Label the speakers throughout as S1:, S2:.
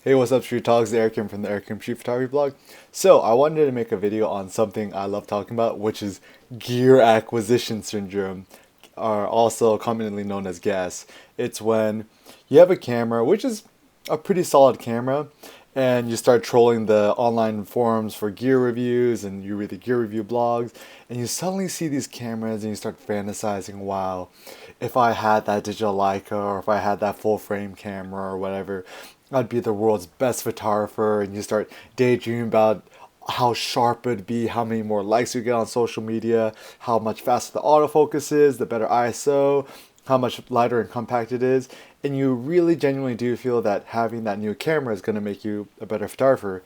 S1: Hey, what's up, Street Talks? Eric here from the Eric Street Photography blog. So, I wanted to make a video on something I love talking about, which is gear acquisition syndrome, or also commonly known as G.A.S. It's when you have a camera, which is a pretty solid camera, and you start trolling the online forums for gear reviews, and you read the gear review blogs, and you suddenly see these cameras, and you start fantasizing, wow, if I had that digital Leica, or if I had that full frame camera, or whatever, I'd be the world's best photographer. And you start daydreaming about how sharp it'd be, how many more likes you get on social media, how much faster the autofocus is, the better ISO, how much lighter and compact it is. And you really genuinely do feel that having that new camera is going to make you a better photographer.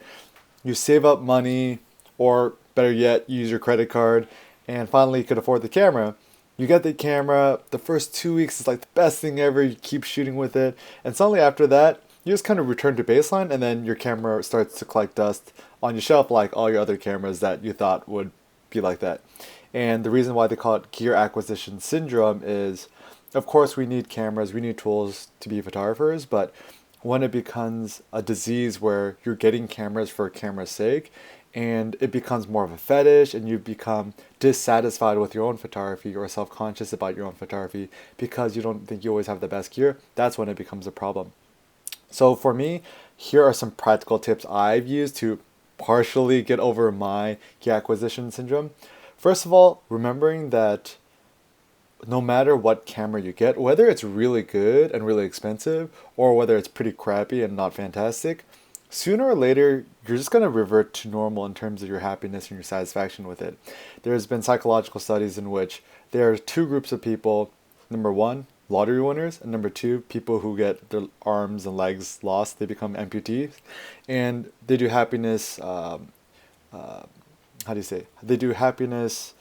S1: You save up money, or better yet, use your credit card, and finally you could afford the camera. You get the camera, the first 2 weeks is like the best thing ever, you keep shooting with it, and suddenly after that, you just kind of return to baseline, and then your camera starts to collect dust on your shelf like all your other cameras that you thought would be like that. And the reason why they call it gear acquisition syndrome is, of course, we need cameras, we need tools to be photographers, but when it becomes a disease where you're getting cameras for camera's sake, and it becomes more of a fetish, and you become dissatisfied with your own photography or self-conscious about your own photography because you don't think you always have the best gear, that's when it becomes a problem. So for me, here are some practical tips I've used to partially get over my key acquisition syndrome. First of all, remembering that no matter what camera you get, whether it's really good and really expensive or whether it's pretty crappy and not fantastic, sooner or later you're just going to revert to normal in terms of your happiness and your satisfaction with it. There's been psychological studies in which there are two groups of people. Number one, lottery winners, and number two, people who get their arms and legs lost, they become amputees, and they do happiness. How do you say? They do happiness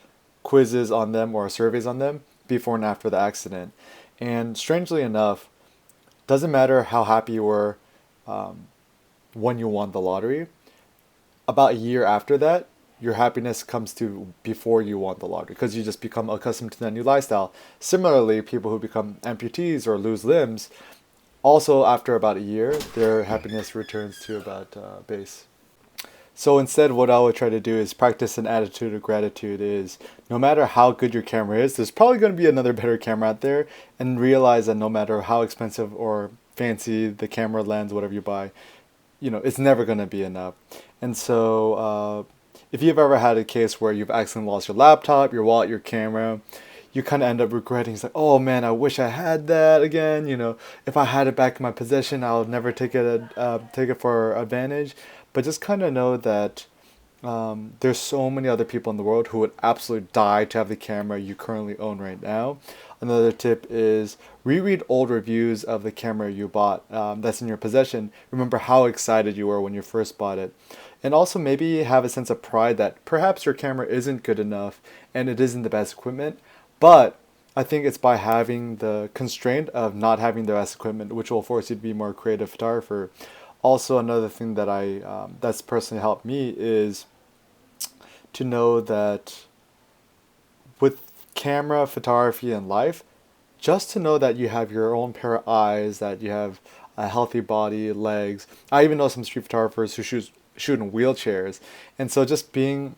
S1: quizzes on them or surveys on them before and after the accident. And strangely enough, doesn't matter how happy you were when you won the lottery. About a year after that, your happiness comes to before you won the lottery because you just become accustomed to that new lifestyle. Similarly, people who become amputees or lose limbs, also after about a year, their happiness returns to about base. So instead, what I would try to do is practice an attitude of gratitude. Is no matter how good your camera is, there's probably going to be another better camera out there, and realize that no matter how expensive or fancy the camera lens, whatever you buy, it's never going to be enough. And so, if you've ever had a case where you've accidentally lost your laptop, your wallet, your camera, you kind of end up regretting. It's like, oh man, I wish I had that again. If I had it back in my possession, I'll never take it for advantage. But just kind of know that there's so many other people in the world who would absolutely die to have the camera you currently own right now. Another tip is reread old reviews of the camera you bought that's in your possession. Remember how excited you were when you first bought it. And also maybe have a sense of pride that perhaps your camera isn't good enough and it isn't the best equipment, but I think it's by having the constraint of not having the best equipment, which will force you to be a more creative photographer. Also, another thing that that's personally helped me is to know that with camera, photography, and life, just to know that you have your own pair of eyes, that you have a healthy body, legs. I even know some street photographers who shoot in wheelchairs, and so just being,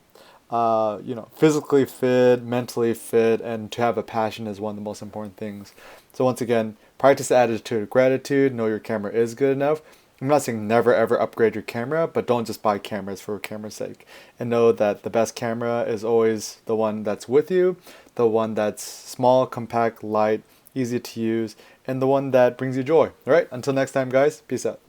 S1: physically fit, mentally fit, and to have a passion is one of the most important things. So once again, practice the attitude of gratitude. Know your camera is good enough. I'm not saying never ever upgrade your camera, but don't just buy cameras for camera's sake. And know that the best camera is always the one that's with you, the one that's small, compact, light, easy to use, and the one that brings you joy. All right, until next time, guys, peace out.